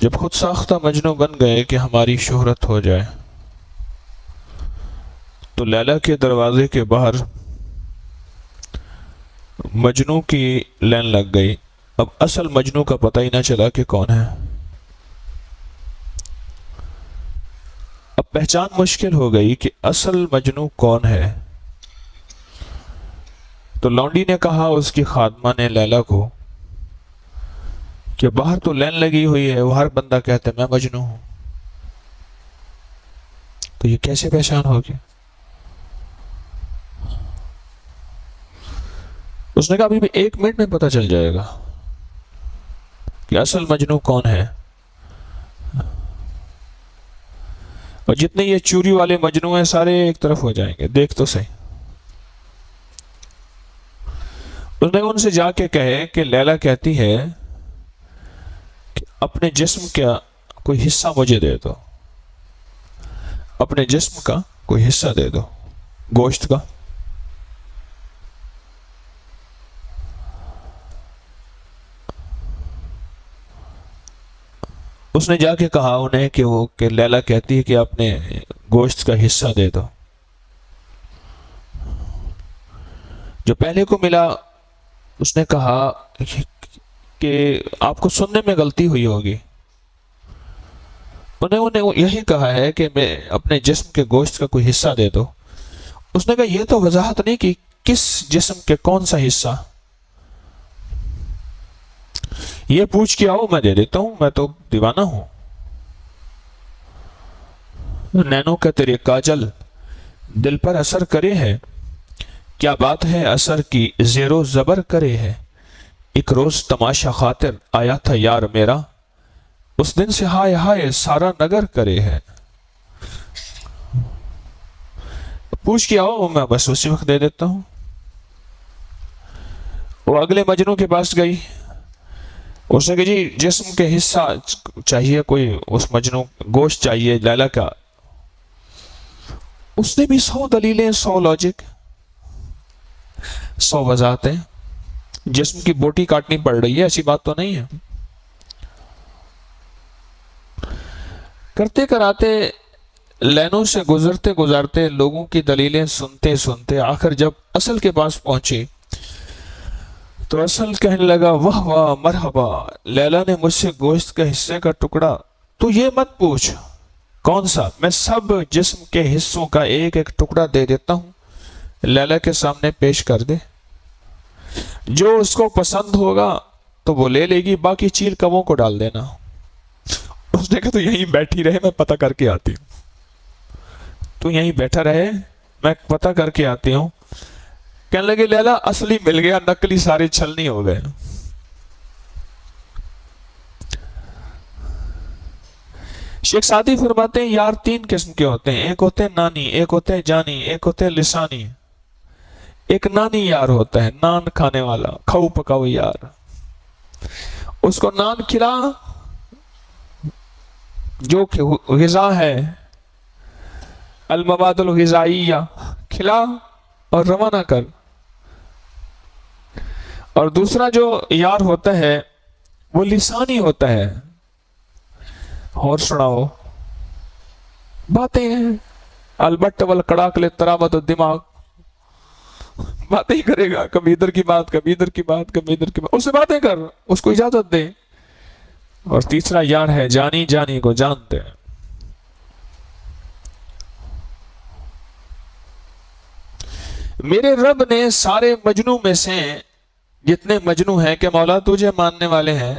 جب خود ساختہ مجنوں بن گئے کہ ہماری شہرت ہو جائے، تو لیلا کے دروازے کے باہر مجنوں کی لین لگ گئی۔ اب اصل مجنوں کا پتہ ہی نہ چلا کہ کون ہے۔ اب پہچان مشکل ہو گئی کہ اصل مجنوں کون ہے۔ تو لونڈی نے کہا اس کی خادمہ نے لیلا کو کہ باہر تو لین لگی ہوئی ہے، وہ ہر بندہ کہتا ہے میں مجنوں ہوں، تو یہ کیسے پہچان ہوگی؟ اس نے کہا ابھی بھی 1 منٹ میں پتہ چل جائے گا کہ اصل مجنوں کون ہے، اور جتنے یہ چوری والے مجنوں ہیں سارے ایک طرف ہو جائیں گے، دیکھ تو صحیح۔ اس نے ان سے جا کے کہے کہ لیلا کہتی ہے کہ اپنے جسم کا کوئی حصہ مجھے دے دو، اپنے جسم کا کوئی حصہ دے دو، گوشت کا۔ اس نے جا کے کہا انہیں کہ لیلا کہتی ہے کہ اپنے گوشت کا حصہ دے دو۔ جو پہلے کو ملا اس نے کہا کہ آپ کو سننے میں غلطی ہوئی ہوگی، انہیں یہی کہا ہے کہ میں اپنے جسم کے گوشت کا کوئی حصہ دے دو۔ اس نے کہا یہ تو وضاحت نہیں کہ کس جسم کے کون سا حصہ، یہ پوچھ کے آؤ میں دے دیتا ہوں، میں تو دیوانہ ہوں۔ نینوں کا تیرے کاجل دل پر اثر کرے ہے، کیا بات ہے اثر کی زیر و زبر کرے ہے، ایک روز تماشا خاطر آیا تھا یار میرا، اس دن سے ہائے ہائے سارا نگر کرے ہے۔ پوچھ کے آؤ میں بس اسی وقت دے دیتا ہوں۔ وہ اگلے مجنوں کے پاس گئی، اس نے کہا جی جسم کے حصہ چاہیے، کوئی اس مجنوں گوشت چاہیے لیلا کا۔ اس نے بھی 100 دلیلیں، 100 لاجک، 100 وضاحتیں، جسم کی بوٹی کاٹنی پڑ رہی ہے ایسی بات تو نہیں ہے۔ کرتے کراتے لینوں سے گزرتے گزرتے لوگوں کی دلیلیں سنتے سنتے آخر جب اصل کے پاس پہنچی تو اصل کہنے لگا واہ واہ مرحبا، لیلا نے مجھ سے گوشت کے حصے کا ٹکڑا، تو یہ مت پوچھ کون سا، میں سب جسم کے حصوں کا ایک ایک ٹکڑا دے دیتا ہوں، لیلا کے سامنے پیش کر دے، جو اس کو پسند ہوگا تو وہ لے لے گی، باقی چیل کبوں کو ڈال دینا۔ اس نے کہا تو یہیں بیٹھی رہے میں پتہ کر کے آتی ہوں، تو یہیں بیٹھا رہے میں پتہ کر کے آتی ہوں۔ کہنے لگے لیلا اصلی مل گیا، نقلی سارے چھلنی ہو گئے۔ شیخ سعدی فرماتے ہیں یار 3 قسم کے ہوتے ہیں، ایک ہوتے ہیں نانی، ایک ہوتے ہیں جانی، ایک ہوتے ہیں لسانی۔ ایک نانی یار ہوتا ہے، نان کھانے والا، کھاؤ پکاؤ یار، اس کو نان کھلا جو غذا ہے، المواد الغذائیہ کھلا اور روانہ کر۔ اور دوسرا جو یار ہوتا ہے وہ لسانی ہوتا ہے، اور سناؤ باتیں ہیں، البٹ والکڑاک لطراوت الدماغ، باتیں ہی کرے گا، کبھی ادھر کی بات کبھی ادھر کی بات کبھی ادھر کی بات، اس سے باتیں کر، اس کو اجازت دے۔ اور تیسرا یار ہے جانی، جانی کو جانتے ہیں۔ میرے رب نے سارے مجنوں میں سے جتنے مجنوں ہیں کہ مولا تجھے ماننے والے ہیں،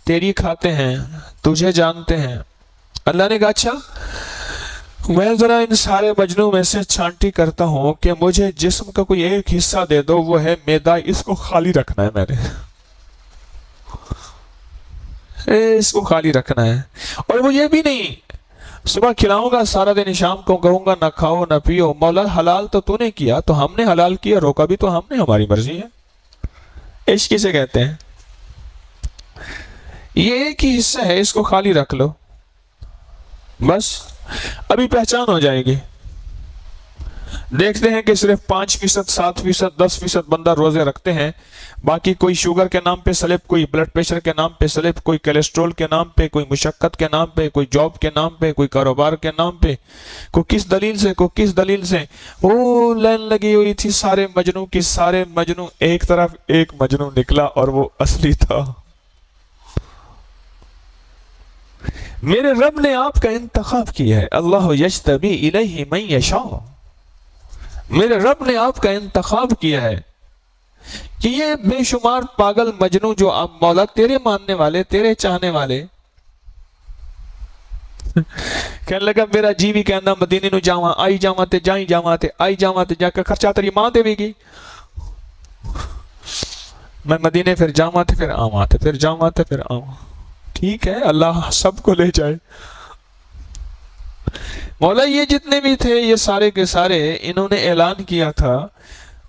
تیری کھاتے ہیں، تجھے جانتے ہیں، اللہ نے کہا اچھا میں ذرا ان سارے مجنوں میں سے چھانٹی کرتا ہوں کہ مجھے جسم کا کوئی ایک حصہ دے دو، وہ ہے میدا، اس کو خالی رکھنا ہے، میں نے اس کو خالی رکھنا ہے۔ اور وہ یہ بھی نہیں صبح کھلاؤں گا سارا دن، شام کو کہوں گا نہ کھاؤ نہ پیو، مولا حلال تو نے کیا، تو ہم نے حلال کیا، روکا بھی تو ہم نے، ہماری مرضی ہے۔ عشق کسے کہتے ہیں؟ یہ ایک ہی حصہ ہے، اس کو خالی رکھ لو، بس ابھی پہچان ہو جائے گی۔ دیکھتے ہیں کہ صرف 5%, 7%, 10% بندہ روزے رکھتے ہیں، باقی کوئی شوگر کے نام پہ سلپ، کوئی بلڈ پریشر کے نام پہ سلپ، کوئی کولیسٹرول کے نام پہ، کوئی مشقت کے نام پہ، کوئی جاب کے نام پہ، کوئی کاروبار کے نام پہ، کوئی کس دلیل سے، کوئی کس دلیل سے۔ وہ لائن لگی ہوئی تھی سارے مجنوں کی، سارے مجنوں، ایک طرف ایک مجنوں نکلا اور وہ اصلی تھا۔ میرے رب نے آپ کا انتخاب کیا ہے، اللہ یجتبی الیہ من یشاء، میرے رب نے آپ کا انتخاب کیا ہے کہ یہ بے شمار پاگل مجنوں جو اب مولا تیرے ماننے والے، تیرے چاہنے والے، کہنے لگا میرا جی بھی کہنا مدینے نو جاواں، آئی جاواں تے جائیں جاواں تے آئی جاواں تے جا کے خرچہ تیری ماں دے گی، میں مدینے پھر جاواں تے پھر آواں تے پھر جاواں تے پھر آواں۔ ٹھیک ہے، اللہ سب کو لے جائے۔ مولا یہ جتنے بھی تھے یہ سارے کے سارے انہوں نے اعلان کیا تھا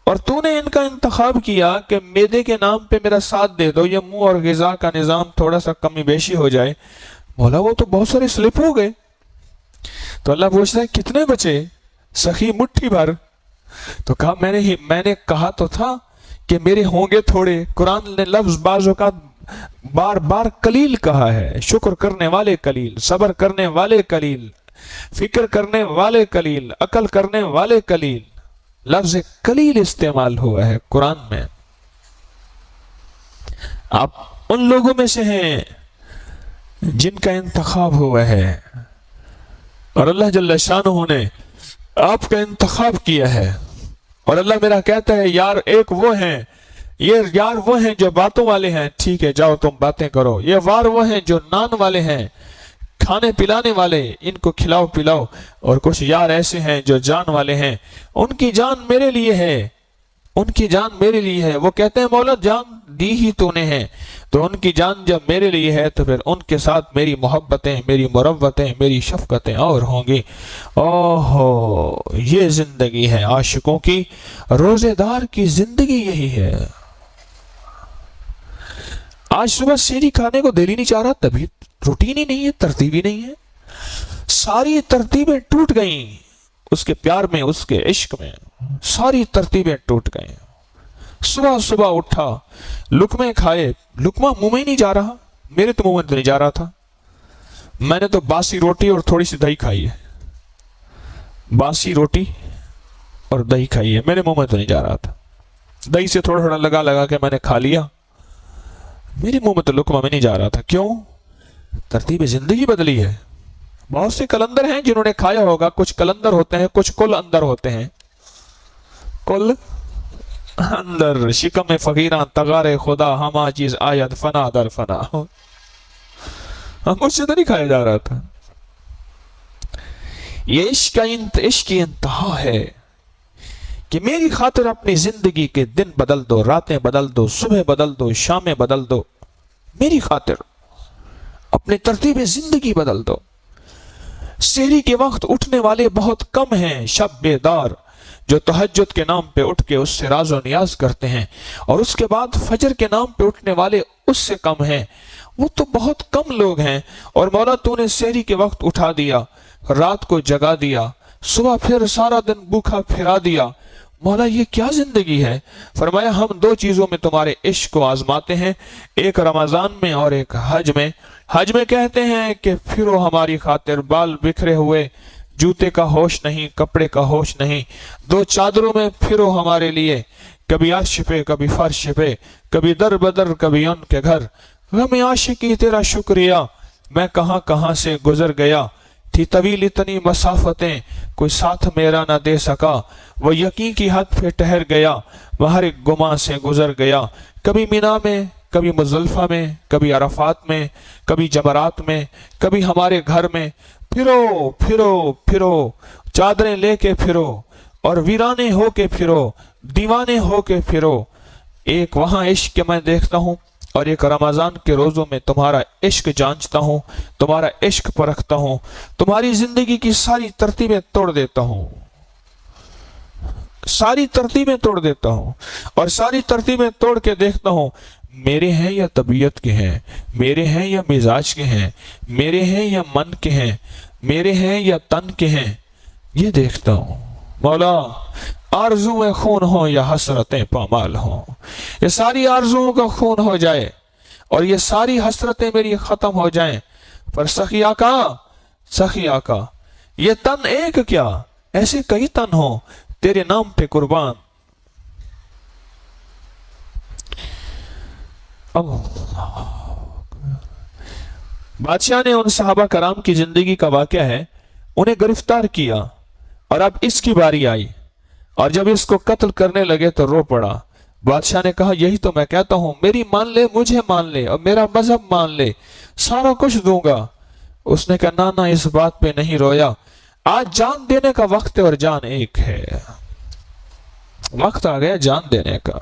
اور تو نے ان کا انتخاب کیا کہ میدے کے نام پہ میرا ساتھ دے دو، یہ منہ اور غذا کا نظام تھوڑا سا کمی بیشی ہو جائے۔ مولا وہ تو بہت سارے سلپ ہو گئے، تو اللہ پوچھتا ہے کتنے بچے؟ سخی مٹھی بھر۔ تو کہا میں نے کہا تو تھا کہ میرے ہوں گے تھوڑے۔ قرآن نے لفظ بعض اوقات بار بار قلیل کہا ہے، شکر کرنے والے قلیل، صبر کرنے والے قلیل، فکر کرنے والے قلیل، عقل کرنے والے قلیل، لفظ قلیل استعمال ہوا ہے قرآن میں۔ آپ ان لوگوں میں سے ہیں جن کا انتخاب ہوا ہے اور اللہ جل شانہ نے آپ کا انتخاب کیا ہے۔ اور اللہ میرا کہتا ہے یار ایک وہ ہیں، یہ یار وہ ہیں جو باتوں والے ہیں، ٹھیک ہے جاؤ تم باتیں کرو۔ یہ وار وہ ہیں جو نان والے ہیں، کھانے پلانے والے، ان کو کھلاؤ پلاؤ۔ اور کچھ یار ایسے ہیں جو جان والے ہیں، ان کی جان میرے لیے ہے، ان کی جان میرے لیے ہے۔ وہ کہتے ہیں مولا جان دی ہی تو نے ہے، تو ان کی جان جب میرے لیے ہے تو پھر ان کے ساتھ میری محبتیں، میری مروتیں، میری شفقتیں اور ہوں گی۔ اوہو، یہ زندگی ہے عاشقوں کی، روزے دار کی زندگی یہی ہے۔ آج صبح سیری کھانے کو دل ہی نہیں چاہ رہا، تبھی روٹین ہی نہیں ہے، ترتیب ہی نہیں ہے، ساری ترتیبیں ٹوٹ گئیں اس کے پیار میں، اس کے عشق میں، ساری ترتیبیں ٹوٹ گئیں۔ صبح صبح اٹھا، لقمے کھائے، لقمہ منہ میں نہیں جا رہا، میرے تو منہ میں تو نہیں جا رہا تھا، میں نے تو باسی روٹی اور تھوڑی سی دہی کھائی ہے، باسی روٹی اور دہی کھائی ہے، میرے منہ میں تو نہیں جا رہا تھا، دہی سے تھوڑا تھوڑا لگا کے میں نے کھا لیا، میرے منہ میں تو لقمہ میں نہیں جا رہا تھا۔ کیوں؟ ترتیب زندگی بدلی ہے۔ بہت سے کلندر ہیں جنہوں نے کھایا ہوگا، کچھ کلندر ہوتے ہیں، کچھ کل اندر ہوتے ہیں، کل اندر، شکم فقیراں تغار خدا، ہما چیز آیت فنا در فنا، مجھ سے تو نہیں کھایا جا رہا تھا۔ یہ عشق کی انتہا ہے کہ میری خاطر اپنی زندگی کے دن بدل دو، راتیں بدل دو، صبح بدل دو، شامیں بدل دو، میری خاطر اپنی ترتیب زندگی بدل دو۔ سحری کے وقت اٹھنے والے بہت کم ہیں، شب بیدار جو تہجد کے نام پہ اٹھ کے اس سے راز و نیاز کرتے ہیں، اور اس کے بعد فجر کے نام پہ اٹھنے والے اس سے کم ہیں، وہ تو بہت کم لوگ ہیں۔ اور مولا تو نے سحری کے وقت اٹھا دیا، رات کو جگا دیا، صبح پھر سارا دن بھوکا پھرا دیا۔ مولا یہ کیا زندگی ہے؟ فرمایا ہم دو چیزوں میں تمہارے عشق کو آزماتے ہیں، ایک رمضان میں اور ایک حج میں۔ حج میں کہتے ہیں کہ پھرو ہماری خاطر، بال بکھرے ہوئے، جوتے کا ہوش نہیں، کپڑے کا ہوش نہیں، دو چادروں میں پھرو ہمارے لیے، کبھی عرش پہ کبھی فرش پہ، کبھی در بدر کبھی ان کے گھر۔ غم عاشقی تیرا شکریہ، میں کہاں کہاں سے گزر گیا، تھی طویل اتنی مسافتیں کوئی ساتھ میرا نہ دے سکا، وہ یقین کی حد پہ ٹھہر گیا، وہ ہر ایک گماں سے گزر گیا، کبھی مینا میں کبھی مزدلفہ میں، کبھی عرفات میں، کبھی جمرات میں، کبھی ہمارے گھر میں۔ پھرو پھرو پھرو، چادریں لے کے پھرو، اور ویرانے ہو کے پھرو، دیوانے ہو کے پھرو۔ ایک وہاں عشق کے میں دیکھتا ہوں، اور ایک رمضان کے روزوں میں تمہارا عشق جانچتا ہوں، تمہارا عشق پرکھتا ہوں، تمہاری زندگی کی ساری ترتیبیں توڑ دیتا ہوں، ساری ترتیبیں توڑ دیتا ہوں، اور ساری ترتیبیں توڑ کے دیکھتا ہوں میرے ہیں یا طبیعت کے ہیں، میرے ہیں یا مزاج کے ہیں، میرے ہیں یا من کے ہیں، میرے ہیں یا تن کے ہیں، یہ دیکھتا ہوں۔ مولا آرزویں خون ہوں یا حسرتیں پامال ہوں، یہ ساری آرزوؤں کا خون ہو جائے اور یہ ساری حسرتیں میری ختم ہو جائیں، پر سخی آقا یہ تن ایک کیا، ایسے کئی تن ہوں تیرے نام پہ قربان۔ بادشاہ نے ان صحابہ کرام کی زندگی کا واقعہ ہے، انہیں گرفتار کیا اور اب اس کی باری آئی، اور جب اس کو قتل کرنے لگے تو رو پڑا۔ بادشاہ نے کہا یہی تو میں کہتا ہوں، میری مان لے، مجھے مان لے اور میرا مذہب مان لے، سارا کچھ دوں گا۔ اس نے کہا نہ اس بات پہ نہیں رویا، آج جان دینے کا وقت ہے اور جان ایک ہے، وقت آ گیا جان دینے کا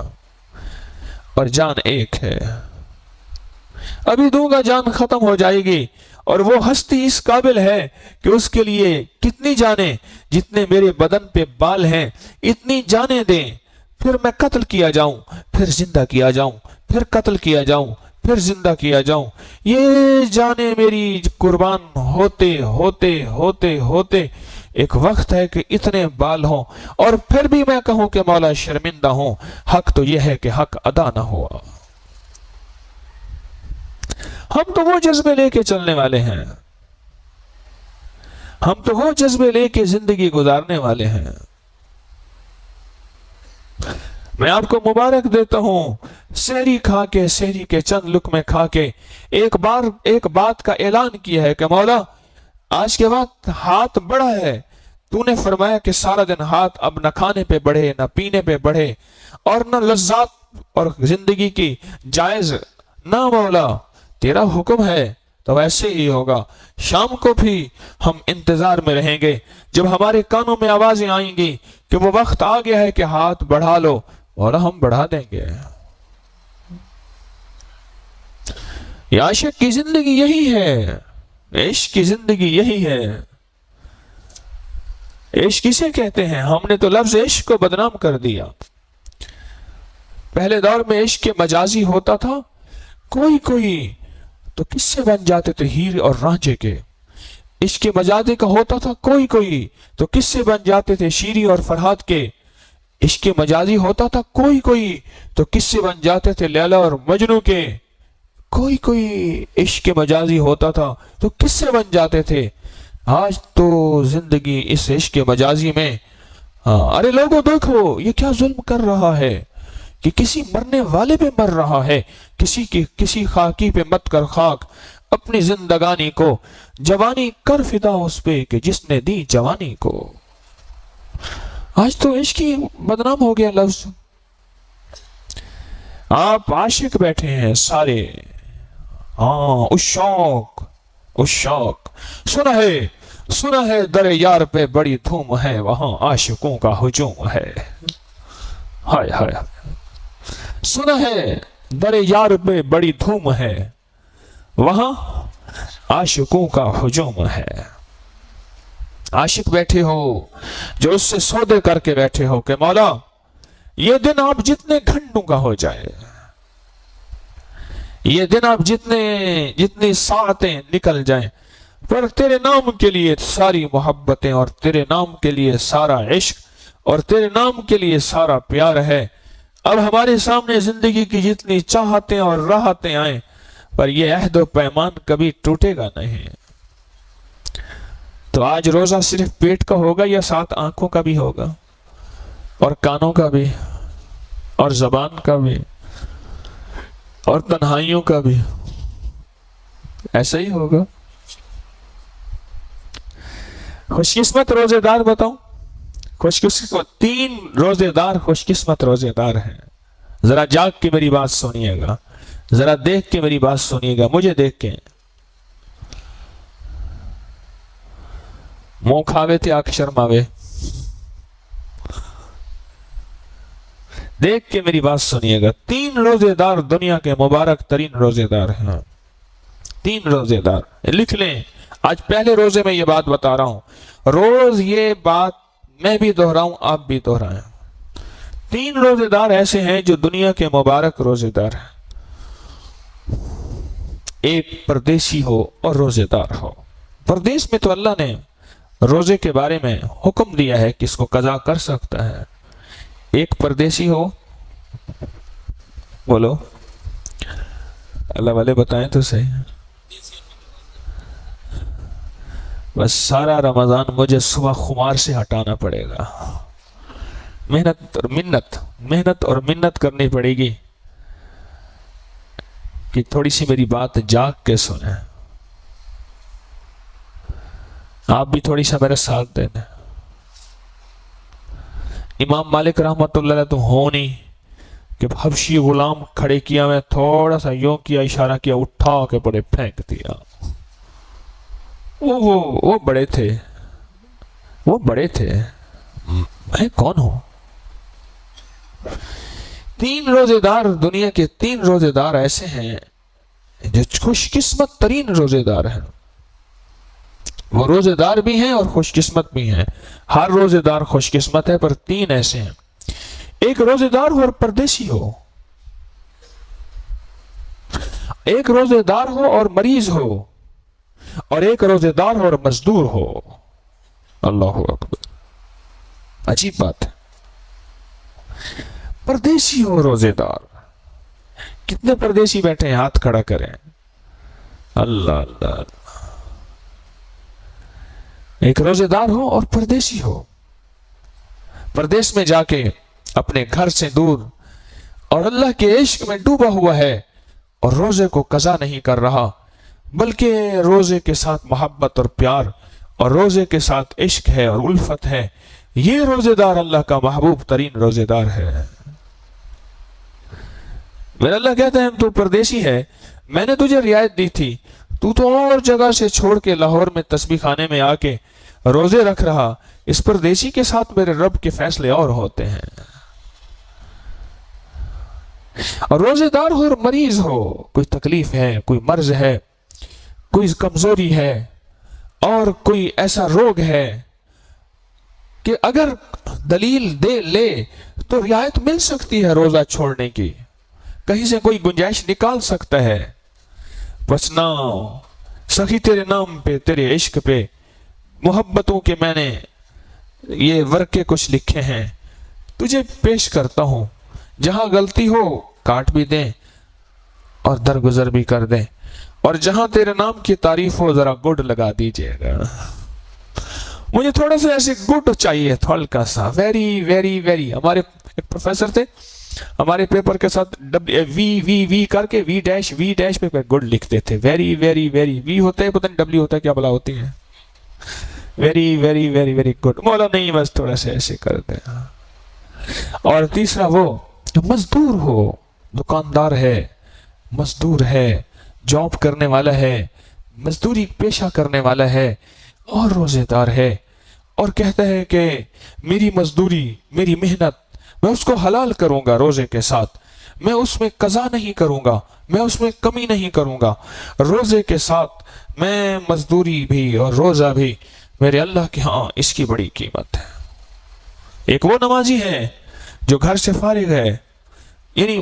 اور جان ایک ہے، ابھی دوں گا جان ختم ہو جائے گی، اور وہ ہستی اس قابل ہے کہ اس کے لیے کتنی جانیں، جتنے میرے بدن پہ بال ہیں اتنی جانیں دیں، پھر میں قتل کیا جاؤں، پھر زندہ کیا جاؤں، پھر قتل کیا جاؤں، پھر زندہ کیا جاؤں، یہ جانیں میری قربان ہوتے ہوتے ہوتے ہوتے ایک وقت ہے کہ اتنے بال ہوں، اور پھر بھی میں کہوں کہ مولا شرمندہ ہوں، حق تو یہ ہے کہ حق ادا نہ ہوا۔ ہم تو وہ جذبے لے کے چلنے والے ہیں، ہم تو وہ جذبے لے کے زندگی گزارنے والے ہیں۔ میں آپ کو مبارک دیتا ہوں، سحری کھا کے، سحری کے چند لقمے کھا کے ایک بات کا اعلان کیا ہے کہ مولا آج کے بعد ہاتھ بڑھا ہے، تو نے فرمایا کہ سارا دن ہاتھ اب نہ کھانے پہ بڑھے، نہ پینے پہ بڑھے، اور نہ لذات اور زندگی کی جائز، نہ مولا تیرا حکم ہے تو ویسے ہی ہوگا۔ شام کو بھی ہم انتظار میں رہیں گے جب ہمارے کانوں میں آوازیں آئیں گی کہ وہ وقت آ گیا ہے کہ ہاتھ بڑھا لو، اور ہم بڑھا دیں گے۔ یہ عاشق کی زندگی یہی ہے، عشق کی زندگی یہی ہے۔ عشق کسے کہتے ہیں؟ ہم نے تو لفظ عشق کو بدنام کر دیا۔ پہلے دور میں عشق کے مجازی ہوتا تھا، کوئی تو کس سے بن جاتے تھے ہیر اور رانجھے کے، عشق کے مجازی کا ہوتا تھا کوئی تو کس سے بن جاتے تھے شیری اور فرحاد کے، عشق کے مجازی ہوتا تھا کوئی تو کس سے بن جاتے تھے لیلا اور مجنو کے، کوئی عشق کے مجازی ہوتا تھا تو کس سے بن جاتے تھے۔ آج تو زندگی اس عشق کے مجازی میں، ارے لوگوں دیکھو یہ کیا ظلم کر رہا ہے کہ کسی مرنے والے پہ مر رہا ہے، کسی خاکی پہ مت کر خاک، اپنی زندگانی کو جوانی کر فدا اس پہ کہ جس نے دی جوانی کو۔ آج تو عشق کی بدنام ہو گیا لفظ۔ آپ عاشق بیٹھے ہیں سارے، اس شوق سنا ہے در یار پہ بڑی دھوم ہے، وہاں عاشقوں کا ہجوم ہے۔ ہائے سنا ہے در یار پہ بڑی دھوم ہے، وہاں عاشقوں کا ہجوم ہے۔ عاشق بیٹھے ہو جو اس سے سودے کر کے بیٹھے ہو کہ مولا یہ دن آپ جتنے گھنٹوں کا ہو جائے، یہ دن آپ جتنی ساعتیں نکل جائیں، پر تیرے نام کے لیے ساری محبتیں اور تیرے نام کے لیے سارا عشق اور تیرے نام کے لیے سارا پیار ہے۔ اب ہمارے سامنے زندگی کی جتنی چاہتیں اور راحتیں آئیں، پر یہ عہد و پیمان کبھی ٹوٹے گا نہیں۔ تو آج روزہ صرف پیٹ کا ہوگا یا ساتھ آنکھوں کا بھی ہوگا، اور کانوں کا بھی، اور زبان کا بھی، اور تنہائیوں کا بھی؟ ایسا ہی ہوگا۔ خوش قسمت روزے دار بتاؤں، تین روزے دار خوش قسمت روزے دار ہیں۔ ذرا جاگ کے میری بات سنیے گا، ذرا دیکھ کے میری بات سنیے گا، مجھے دیکھ کے منہ کھاوے تھے آنکھ شرماوے، دیکھ کے میری بات سنیے گا۔ تین روزے دار دنیا کے مبارک ترین روزے دار ہیں، تین روزے دار لکھ لیں۔ آج پہلے روزے میں یہ بات بتا رہا ہوں، روز یہ بات میں بھی دہراؤں، آپ بھی دہرائیں۔ تین روزے دار ایسے ہیں جو دنیا کے مبارک روزے دار ہیں۔ ایک پردیسی ہو اور روزے دار ہو۔ پردیس میں تو اللہ نے روزے کے بارے میں حکم دیا ہے کہ اس کو قضا کر سکتا ہے. ایک پردیسی ہو، بولو اللہ والے بتائیں تو صحیح. بس سارا رمضان مجھے صبح خمار سے ہٹانا پڑے گا. محنت اور منت کرنی پڑے گی کہ تھوڑی سی میری بات جاگ کے سنیں. آپ بھی تھوڑی سا میرے ساتھ دینا. امام مالک رحمت اللہ علیہ تو ہو نہیں کہ حبشی غلام کھڑے کیا، میں تھوڑا سا یوں کیا، اشارہ کیا، اٹھا کے بڑے پھینک دیا. وہ بڑے تھے، وہ بڑے تھے، میں کون ہوں؟ 3 روزے دار، دنیا کے 3 روزے دار ایسے ہیں جو خوش قسمت ترین روزے دار ہیں. وہ روزے دار بھی ہیں اور خوش قسمت بھی ہیں. ہر روزے دار خوش قسمت ہے، پر 3 ایسے ہیں. ایک روزے دار ہو اور پردیسی ہو، ایک روزے دار ہو اور مریض ہو، اور ایک روزے دار ہو اور مزدور ہو. اللہ اکبر، عجیب بات ہے. پردیسی ہو، روزے دار. کتنے پردیسی بیٹھے ہیں؟ ہاتھ کھڑا کریں. اللہ اللہ اللہ. ایک روزے دار ہو اور پردیسی ہو، پردیس میں جا کے اپنے گھر سے دور اور اللہ کے عشق میں ڈوبا ہوا ہے، اور روزے کو قضا نہیں کر رہا، بلکہ روزے کے ساتھ محبت اور پیار اور روزے کے ساتھ عشق ہے اور الفت ہے. یہ روزے دار اللہ کا محبوب ترین روزے دار ہے. میرا اللہ کہتا ہے تو پردیسی ہے، میں نے تجھے رعایت دی تھی، تو اور جگہ سے چھوڑ کے لاہور میں تسبیح خانے میں آ کے روزے رکھ رہا. اس پردیسی کے ساتھ میرے رب کے فیصلے اور ہوتے ہیں. اور روزے دار ہو اور مریض ہو، کوئی تکلیف ہے، کوئی مرض ہے، کوئی کمزوری ہے، اور کوئی ایسا روگ ہے کہ اگر دلیل دے لے تو رعایت مل سکتی ہے روزہ چھوڑنے کی، کہیں سے کوئی گنجائش نکال سکتا ہے. بس نہ سخی تیرے نام پہ، تیرے عشق پہ، محبتوں کے میں نے یہ ورقے کچھ لکھے ہیں، تجھے پیش کرتا ہوں. جہاں غلطی ہو کاٹ بھی دیں اور درگزر بھی کر دیں، اور جہاں تیرے نام کی تعریف ہو ذرا گڈ لگا دیجئے گا. مجھے تھوڑا سا ایسے گڈ چاہیے، تھوڑا سا، ویری ویری ویری. ہمارے ایک پروفیسر تھے، ہمارے پیپر کے ساتھ وی کر کے وی ڈیش پہ گڈ لکھتے تھے. ویری ویری ویری، وی ہوتا ہے پتہ نہیں ڈبلیو ہوتا ہے کیا بلا ہوتی ہے. Very very very very good. مولا نہیں، بس تھوڑا سا ایسے کر دیں. اور تیسرا وہ جو مزدور ہو، دکاندار ہے، مزدور ہے، جاب کرنے والا ہے، مزدوری پیشہ کرنے والا ہے، اور روزے دار ہے، اور کہتا ہے کہ میری مزدوری، میری محنت، میں اس کو حلال کروں گا روزے کے ساتھ، میں اس میں قضا نہیں کروں گا، میں اس میں کمی نہیں کروں گا. روزے کے ساتھ میں مزدوری بھی اور روزہ بھی میرے اللہ کے ہاں اس کی بڑی قیمت ہے. ایک وہ نمازی ہے جو گھر سے فارغ ہے، یعنی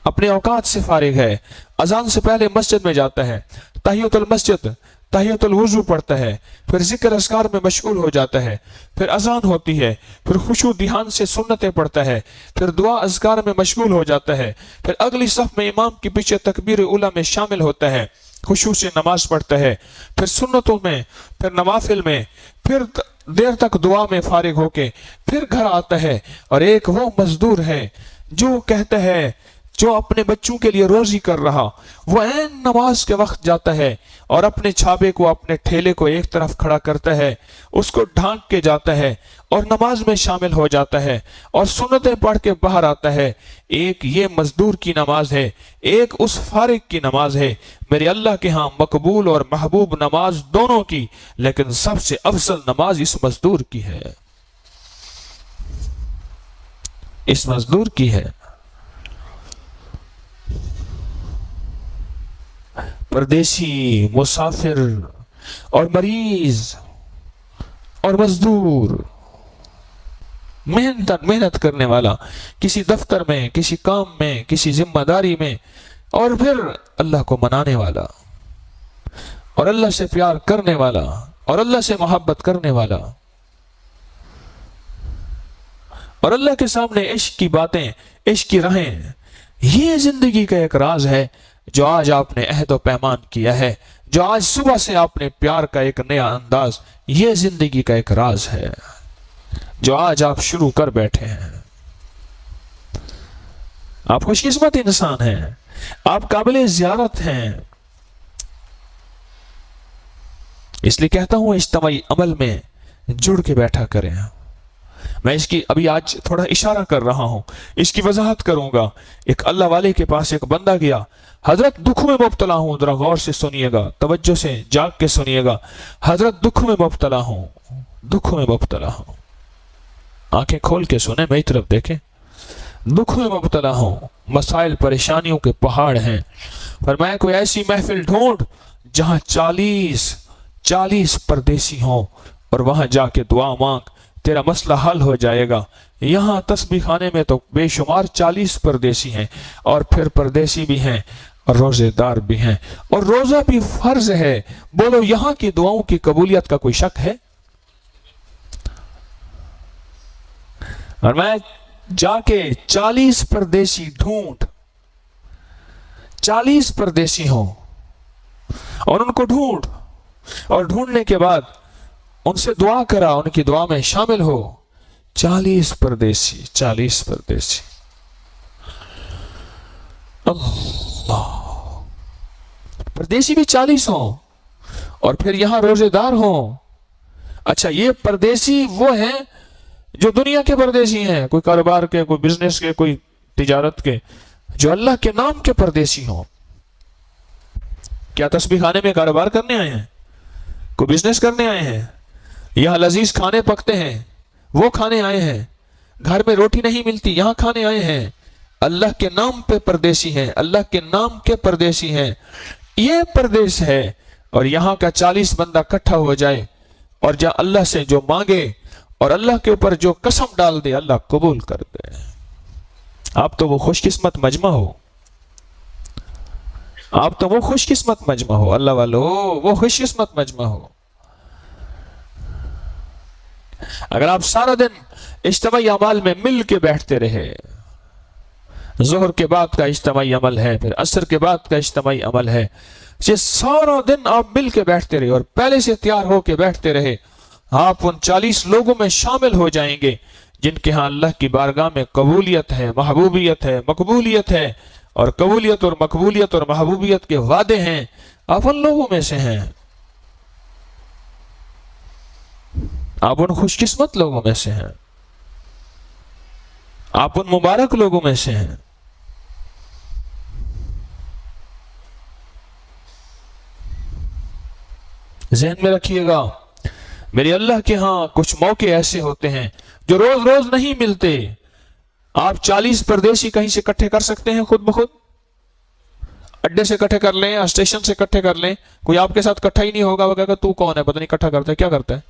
اپنے اوقات سے فارغ ہے، اذان سے پہلے مسجد میں جاتا ہے، تحیۃ المسجد، تحیۃ الوضو پڑھتا ہے، پھر ذکر اذکار میں مشغول ہو جاتا ہے، پھر اذان ہوتی ہے، پھر خشوع دھیان سے سنتیں پڑھتا ہے، پھر دعا اذکار میں مشغول ہو جاتا ہے، پھر اگلی صف میں امام کے پیچھے تکبیر اولیٰ میں شامل ہوتا ہے، خشوع سے نماز پڑھتا ہے، پھر سنتوں میں، پھر نوافل میں، پھر دیر تک دعا میں فارغ ہو کے پھر گھر آتا ہے. اور ایک وہ مزدور ہے جو کہتا ہے، جو اپنے بچوں کے لیے روزی کر رہا، وہ عین نماز کے وقت جاتا ہے اور اپنے چھابے کو، اپنے ٹھیلے کو ایک طرف کھڑا کرتا ہے، اس کو ڈھانک کے جاتا ہے اور نماز میں شامل ہو جاتا ہے اور سنتیں پڑھ کے باہر آتا ہے. ایک یہ مزدور کی نماز ہے، ایک اس فارغ کی نماز ہے. میرے اللہ کے ہاں مقبول اور محبوب نماز دونوں کی، لیکن سب سے افضل نماز اس مزدور کی ہے، اس مزدور کی ہے. پردیسی، مسافر اور مریض اور مزدور، محنت کرنے والا، کسی دفتر میں، کسی کام میں، کسی ذمہ داری میں، اور پھر اللہ کو منانے والا اور اللہ سے پیار کرنے والا اور اللہ سے محبت کرنے والا اور اللہ کے سامنے عشق کی باتیں، عشق کی راہیں، یہ زندگی کا ایک راز ہے جو آج آپ نے عہد و پیمان کیا ہے، جو آج صبح سے آپ نے پیار کا ایک نیا انداز، یہ زندگی کا ایک راز ہے جو آج آپ شروع کر بیٹھے ہیں۔ آپ خوش قسمت انسان ہیں، آپ قابل زیارت ہیں۔ اس لیے کہتا ہوں اجتماعی عمل میں جڑ کے بیٹھا کریں۔ میں اس کی ابھی آج تھوڑا اشارہ کر رہا ہوں، اس کی وضاحت کروں گا۔ ایک اللہ والے کے پاس ایک بندہ گیا، حضرت دکھ میں مبتلا ہوں، ذرا غور سے سنیے گا، توجہ سے جاگ کے سنیے گا۔ حضرت دکھ میں مبتلا ہوں، دکھ میں مبتلا ہوں، آنکھیں کھول کے سنیں، میری طرف دیکھیں۔ دکھ میں مبتلا ہوں، مسائل پریشانیوں کے پہاڑ ہیں، فرمایا کوئی ایسی محفل ڈھونڈ جہاں 40 پردیسی ہوں، اور وہاں جا کے دعا مانگ، تیرا مسئلہ حل ہو جائے گا۔ یہاں تسبیح خانے میں تو بے شمار 40 پردیسی ہیں، اور پھر پردیسی بھی ہیں اور روزے دار بھی ہیں، اور روزہ بھی فرض ہے۔ بولو یہاں کی دعاؤں کی قبولیت کا کوئی شک ہے؟ اور میں جا کے 40 پردیسی ڈھونڈ، 40 پردیسی ہوں اور ان کو ڈھونڈ، اور ڈھونڈنے کے بعد ان سے دعا کرا، ان کی دعا میں شامل ہو۔ 40 پردیسی، 40 پردیسی، اللہ، پردیسی بھی 40 ہوں اور پھر یہاں روزے دار ہوں۔ اچھا، یہ پردیسی وہ ہیں جو دنیا کے پردیسی ہیں، کوئی کاروبار کے، کوئی بزنس کے، کوئی تجارت کے، جو اللہ کے نام کے پردیسی ہوں۔ کیا تسبیح خانے میں کاروبار کرنے آئے ہیں؟ کوئی بزنس کرنے آئے ہیں؟ یہاں لذیذ کھانے پکتے ہیں، وہ کھانے آئے ہیں؟ گھر میں روٹی نہیں ملتی، یہاں کھانے آئے ہیں؟ اللہ کے نام پہ پردیسی ہیں، اللہ کے نام کے پردیسی ہیں، یہ پردیس ہے۔ اور یہاں کا 40 بندہ کٹھا ہو جائے اور جا اللہ سے جو مانگے اور اللہ کے اوپر جو قسم ڈال دے، اللہ قبول کر دے۔ آپ تو وہ خوش قسمت مجمع ہو، آپ تو وہ خوش قسمت مجمع ہو، اللہ والو، وہ خوش قسمت مجمع ہو۔ اگر آپ سارا دن اجتماعی اعمال میں مل کے بیٹھتے رہے، ظہر کے بعد کا اجتماعی عمل ہے، پھر عصر کے بعد کا اجتماعی عمل ہے، یہ سارا دن آپ مل کے بیٹھتے رہے اور پہلے سے تیار ہو کے بیٹھتے رہے، آپ ان 40 لوگوں میں شامل ہو جائیں گے جن کے ہاں اللہ کی بارگاہ میں قبولیت ہے، محبوبیت ہے، مقبولیت ہے، اور قبولیت اور مقبولیت اور محبوبیت کے وعدے ہیں۔ آپ ان لوگوں میں سے ہیں، آپ ان خوش قسمت لوگوں میں سے ہیں، آپ ان مبارک لوگوں میں سے ہیں۔ ذہن میں رکھیے گا، میرے اللہ کے ہاں کچھ موقع ایسے ہوتے ہیں جو روز روز نہیں ملتے۔ آپ 40 پردیسی کہیں سے اکٹھے کر سکتے ہیں خود بخود؟ اڈے سے اکٹھے کر لیں، اسٹیشن سے اکٹھے کر لیں، کوئی آپ کے ساتھ اکٹھا ہی نہیں ہوگا، وہ کہے گا تو کون ہے، پتہ نہیں اکٹھا کرتا ہے، کیا کرتا ہے،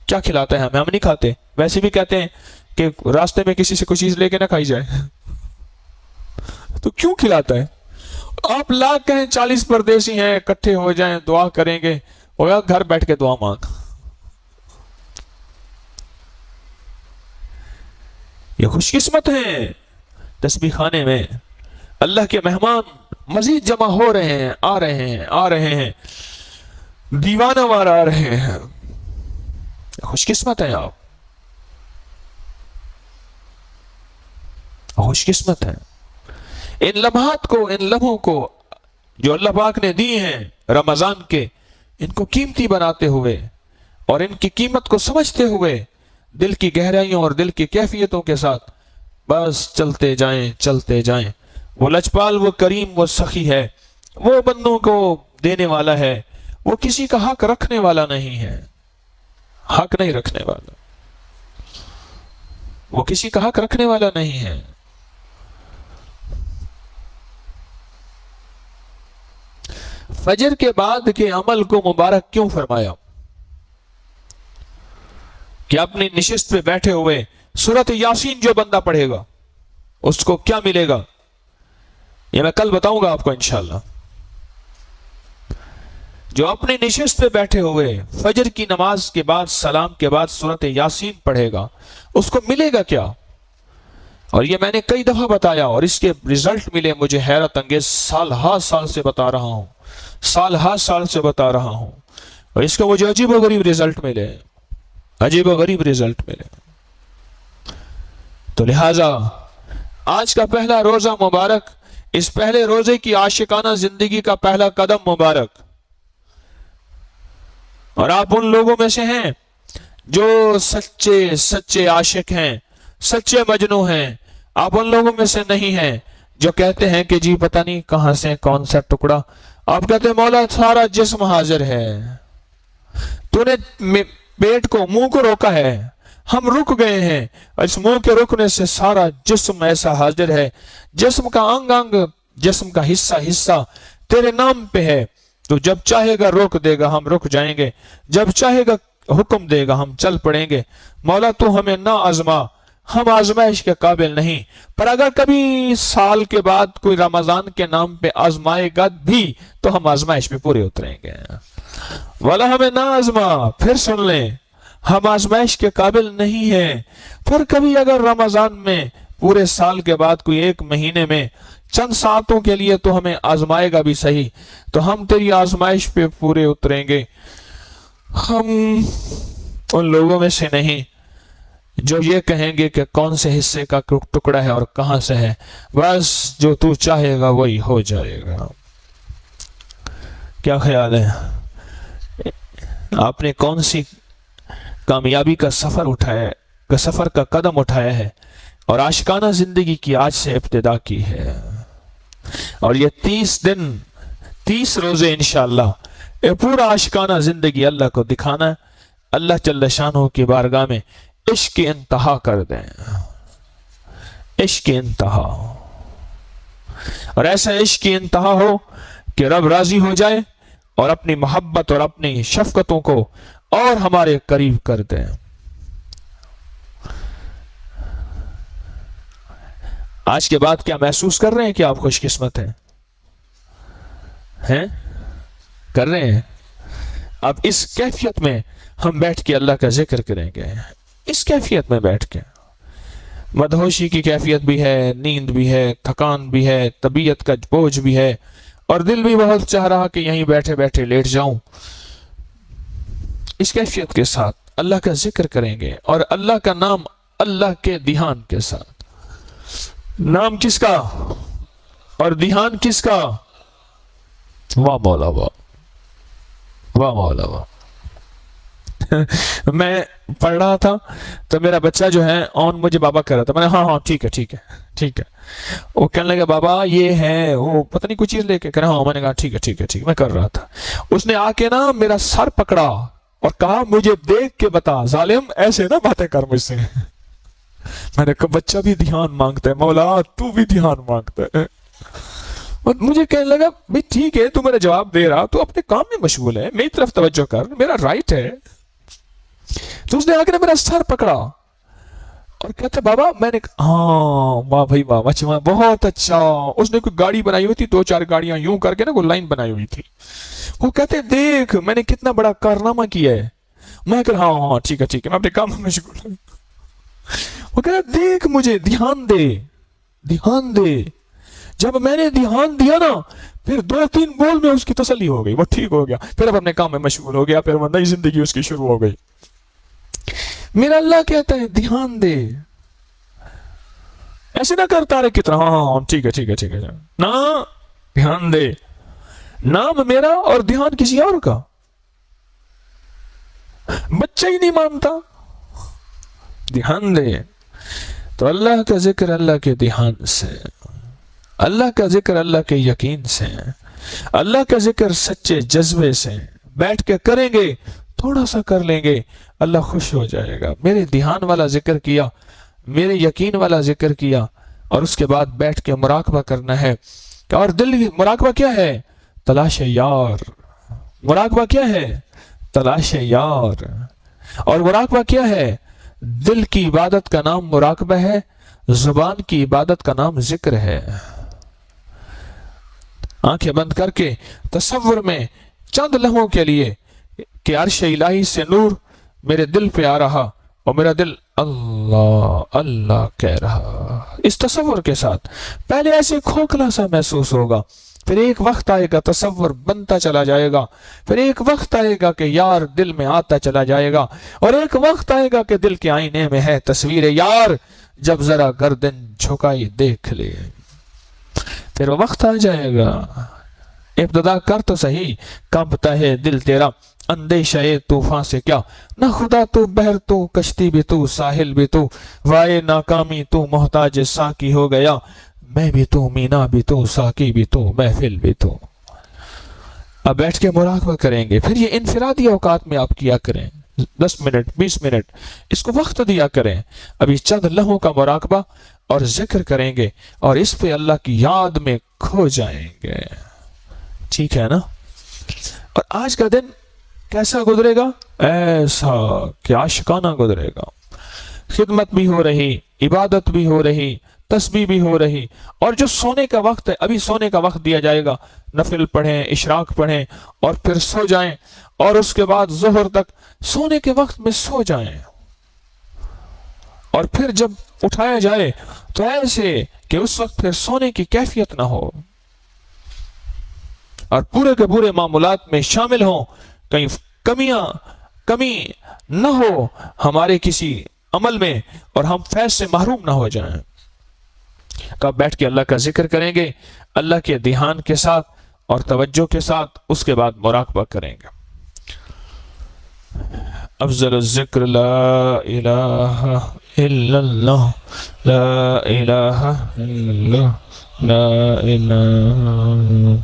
کیا کھلاتا ہے ہمیں، ہم نہیں کھاتے۔ ویسے بھی کہتے ہیں کہ راستے میں کسی سے کوئی چیز لے کے نہ کھائی جائے، تو کیوں کھلاتا ہے؟ آپ لاکھ کہیں 40 پردیسی ہیں، اکٹھے ہو جائیں، دعا کریں گے، ہوگا گھر بیٹھ کے دعا مانگ۔ یہ خوش قسمت ہیں، تسبیح خانے میں اللہ کے مہمان مزید جمع ہو رہے ہیں، آ رہے ہیں، آ رہے ہیں، دیوانہ وار آ رہے ہیں۔ خوش قسمت ہیں آپ، خوش قسمت ہیں۔ ان لمحات کو، ان لمحوں کو جو اللہ پاک نے دی ہیں رمضان کے، ان کو قیمتی بناتے ہوئے اور ان کی قیمت کو سمجھتے ہوئے دل کی گہرائیوں اور دل کی کیفیتوں کے ساتھ بس چلتے جائیں، چلتے جائیں۔ وہ لجپال، وہ کریم، وہ سخی ہے، وہ بندوں کو دینے والا ہے، وہ کسی کا حق رکھنے والا نہیں ہے، حق نہیں رکھنے والا، وہ کسی کا حق رکھنے والا نہیں ہے۔ فجر کے بعد کے عمل کو مبارک کیوں فرمایا؟ کہ اپنی نشست پہ بیٹھے ہوئے سورۃ یاسین جو بندہ پڑھے گا اس کو کیا ملے گا، یہ میں کل بتاؤں گا آپ کو انشاءاللہ۔ جو اپنی نشست پہ بیٹھے ہوئے فجر کی نماز کے بعد سلام کے بعد سورۃ یاسین پڑھے گا، اس کو ملے گا کیا؟ اور یہ میں نے کئی دفعہ بتایا، اور اس کے رزلٹ ملے مجھے حیرت انگیز، سال ہا سال سے بتا رہا ہوں، سال ہا سال سے بتا رہا ہوں، اور اس کو مجھے عجیب و غریب رزلٹ ملے، عجیب و غریب رزلٹ ملے۔ تو لہٰذا آج کا پہلا روزہ مبارک، اس پہلے روزے کی عاشقانہ زندگی کا پہلا قدم مبارک۔ اور آپ ان لوگوں میں سے ہیں جو سچے سچے عاشق ہیں، سچے مجنو ہیں۔ آپ ان لوگوں میں سے نہیں ہیں جو کہتے ہیں کہ جی پتہ نہیں کہاں سے کون سا ٹکڑا، آپ کہتے ہیں مولا سارا جسم حاضر ہے، تو نے پیٹ کو منہ کو روکا ہے، ہم رک گئے ہیں، اس منہ کے رکنے سے سارا جسم ایسا حاضر ہے، جسم کا انگ انگ، جسم کا حصہ حصہ تیرے نام پہ ہے، تو جب چاہے گا روک دے گا ہم رک جائیں گے، جب چاہے گا حکم دے گا ہم چل پڑیں گے۔ مولا تو ہمیں نہ آزما، ہم آزمائش کے قابل نہیں، پر اگر کبھی سال کے بعد کوئی رمضان کے نام پہ آزمائے گا بھی تو ہم آزمائش پہ پورے اتریں گے۔ والا ہمیں نہ آزما، پھر سن لیں ہم آزمائش کے قابل نہیں ہیں، پھر کبھی اگر رمضان میں پورے سال کے بعد کوئی ایک مہینے میں چند ساعتوں کے لیے تو ہمیں آزمائے گا بھی صحیح، تو ہم تیری آزمائش پہ پورے اتریں گے۔ ہم ان لوگوں میں سے نہیں جو یہ کہیں گے کہ کون سے حصے کا ٹکڑا ہے اور کہاں سے ہے، بس جو تو چاہے گا وہی ہو جائے گا۔ کیا خیال ہے؟ آپ نے کون سی کامیابی کا سفر کا قدم اٹھایا ہے اور عاشقانہ زندگی کی آج سے ابتدا کی ہے، اور یہ 30 دن 30 روزے انشاءاللہ یہ پورا عاشقانہ زندگی اللہ کو دکھانا ہے، اللہ جل شانہ کی بارگاہ میں عشق کی انتہا کر دیں، عشق کی انتہا، اور ایسا عشق کی انتہا ہو کہ رب راضی ہو جائے اور اپنی محبت اور اپنی شفقتوں کو اور ہمارے قریب کر دیں۔ آج کے بعد کیا محسوس کر رہے ہیں کہ آپ خوش قسمت ہیں؟ کر رہے ہیں؟ اب اس کیفیت میں ہم بیٹھ کے اللہ کا ذکر کریں گے، اس کیفیت میں بیٹھ کے، مدہوشی کی کیفیت بھی ہے، نیند بھی ہے، تھکان بھی ہے، طبیعت کا بوجھ بھی ہے، اور دل بھی بہت چاہ رہا کہ یہیں بیٹھے بیٹھے لیٹ جاؤں۔ اس کیفیت کے ساتھ اللہ کا ذکر کریں گے، اور اللہ کا نام اللہ کے دھیان کے ساتھ۔ نام کس کا اور دھیان کس کا؟ واہ مولا واہ، واہ مولا واہ۔ میں پڑھ رہا تھا تو میرا بچہ جو ہے مجھے بابا کر رہا تھا، میں نے ہاں ٹھیک ہے ٹھیک ہے ٹھیک ہے، وہ کہنے لگا بابا یہ ہے وہ پتہ نہیں کوئی چیز لے کے ہاں، میں نے کہا ٹھیک ہے ٹھیک ہے ٹھیک ہے، میں کر رہا تھا۔ اس نے آ کے نا میرا سر پکڑا اور کہا مجھے دیکھ کے بتا، ظالم ایسے نہ باتیں کر مجھ سے۔ میں نے کہا بچہ بھی دھیان مانگتا ہے مولا، تو بھی دھیان مانگتا ہے۔ اور مجھے کہنے لگا بھئی ٹھیک ہے تو میرا جواب دے رہا، تو اپنے کام میں مشغول ہے، میری طرف توجہ کر، میرا رائٹ ہے۔ تو اس نے آ کے میرا سر پکڑا اور کہتا بابا، میں نے کہا ہاں واہ بھائی واہ، اچھا بہت اچھا۔ اس نے کوئی گاڑی بنائی ہوئی تھی، 2-4 گاڑیاں یوں کر کے نا کوئی لائن بنائی ہوئی تھی، وہ کہتے دیکھ میں نے کتنا بڑا کارنامہ کیا ہے۔ میں کہا ہاں ٹھیک ہے ٹھیک ہے، میں اپنے کام میں مشغول ہوں۔ وہ کہتا دیکھ مجھے دھیان دے، دھیان دے۔ جب میں نے دھیان دیا نا، پھر 2-3 بول میں اس کی تسلی ہو گئی، وہ ٹھیک ہو گیا، پھر اب اپنے کام میں مشغول ہو گیا، پھر وہ نئی زندگی اس کی شروع ہو گئی۔ میرا اللہ کہتا ہے دھیان دے، ایسے نہ کرتا رہے کتنا ہاں ٹھیک ہے ٹھیک ہے ٹھیک ہے، نہ دھیان دے، نام میرا اور دھیان کسی اور کا۔ بچہ ہی نہیں مانتا، دھیان دے۔ تو اللہ کا ذکر اللہ کے دھیان سے، اللہ کا ذکر اللہ کے یقین سے، اللہ کا ذکر سچے جذبے سے بیٹھ کے کریں گے، تھوڑا سا کر لیں گے، اللہ خوش ہو جائے گا۔ میرے دھیان والا ذکر کیا، میرے یقین والا ذکر کیا، اور اس کے بعد بیٹھ کے مراقبہ کرنا ہے۔ اور دل مراقبہ کیا ہے؟ تلاش یار۔ مراقبہ کیا ہے؟ تلاش یار۔ اور مراقبہ کیا ہے؟ دل کی عبادت کا نام مراقبہ ہے، زبان کی عبادت کا نام ذکر ہے۔ آنکھیں بند کر کے تصور میں چند لمحوں کے لیے کہ عرش الہی سے نور میرے دل پہ آ رہا اور میرا دل اللہ اللہ کہہ رہا، اس تصور کے ساتھ پہلے ایسے کھوکھلا سا محسوس ہوگا، پھر ایک وقت آئے گا تصور بنتا چلا جائے گا، پھر ایک وقت آئے گا کہ یار دل میں آتا چلا جائے گا، اور ایک وقت آئے گا کہ دل کے آئینے میں ہے تصویر یار، جب ذرا گردن جھکائی دیکھ لے، پھر وہ وقت آ جائے گا۔ ابتدا کر تو صحیح، کانپتا ہے دل تیرا اندیشہ طوفان سے کیا، نہ خدا تو بحر تو کشتی بھی تو ساحل بھی تو، وائے ناکامی تو محتاج ساقی ہو گیا، میں بھی تو مینا بھی تو ساقی بھی تو محفل بھی تو۔ اب بیٹھ کے مراقبہ کریں گے، پھر یہ انفرادی اوقات میں آپ کیا کریں، 10 منٹ 20 منٹ اس کو وقت دیا کریں، ابھی چند لمحوں کا مراقبہ اور ذکر کریں گے اور اس پہ اللہ کی یاد میں کھو جائیں گے، ٹھیک ہے نا؟ اور آج کا دن کیسا گزرے گا؟ ایسا کہ عاشقانہ گزرے گا، خدمت بھی ہو رہی، عبادت بھی ہو رہی، تسبیح بھی ہو رہی، اور جو سونے کا وقت ہے ابھی سونے کا وقت دیا جائے گا، نفل پڑھیں، اشراق پڑھیں اور پھر سو جائیں، اور اس کے بعد ظہر تک سونے کے وقت میں سو جائیں، اور پھر جب اٹھایا جائے تو ایسے کہ اس وقت پھر سونے کی کیفیت نہ ہو اور پورے کے پورے معمولات میں شامل ہوں، کہیں کمی نہ ہو ہمارے کسی عمل میں اور ہم فیض سے محروم نہ ہو جائیں۔ کب بیٹھ کے اللہ کا ذکر کریں گے، اللہ کے دھیان کے ساتھ اور توجہ کے ساتھ، اس کے بعد مراقبہ کریں گے۔ افضل الذکر لا الہ الا اللہ، لا الہ الا اللہ، لا الہ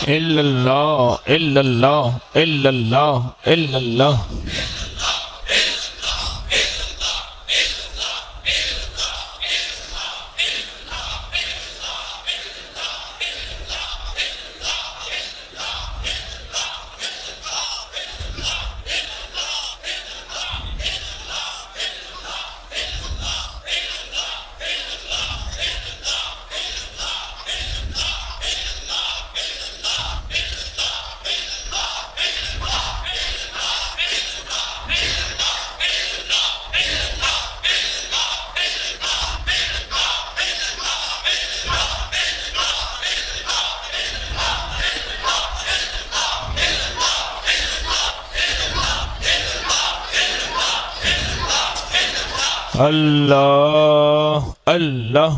الا اللہ الا اللہ الا اللہ الا اللہ۔ اللہ اللہ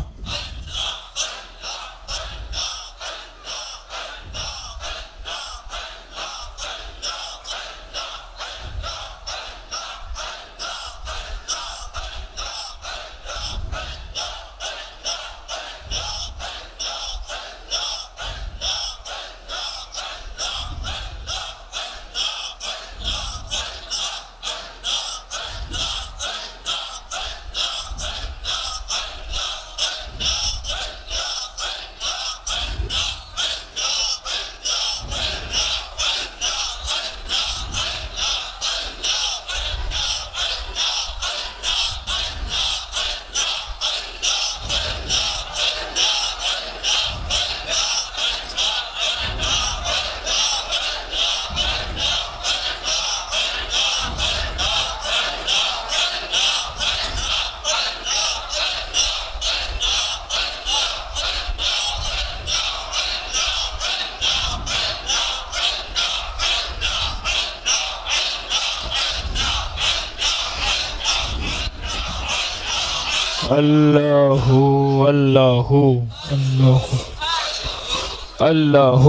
اللہ اللہ اللہ اللہ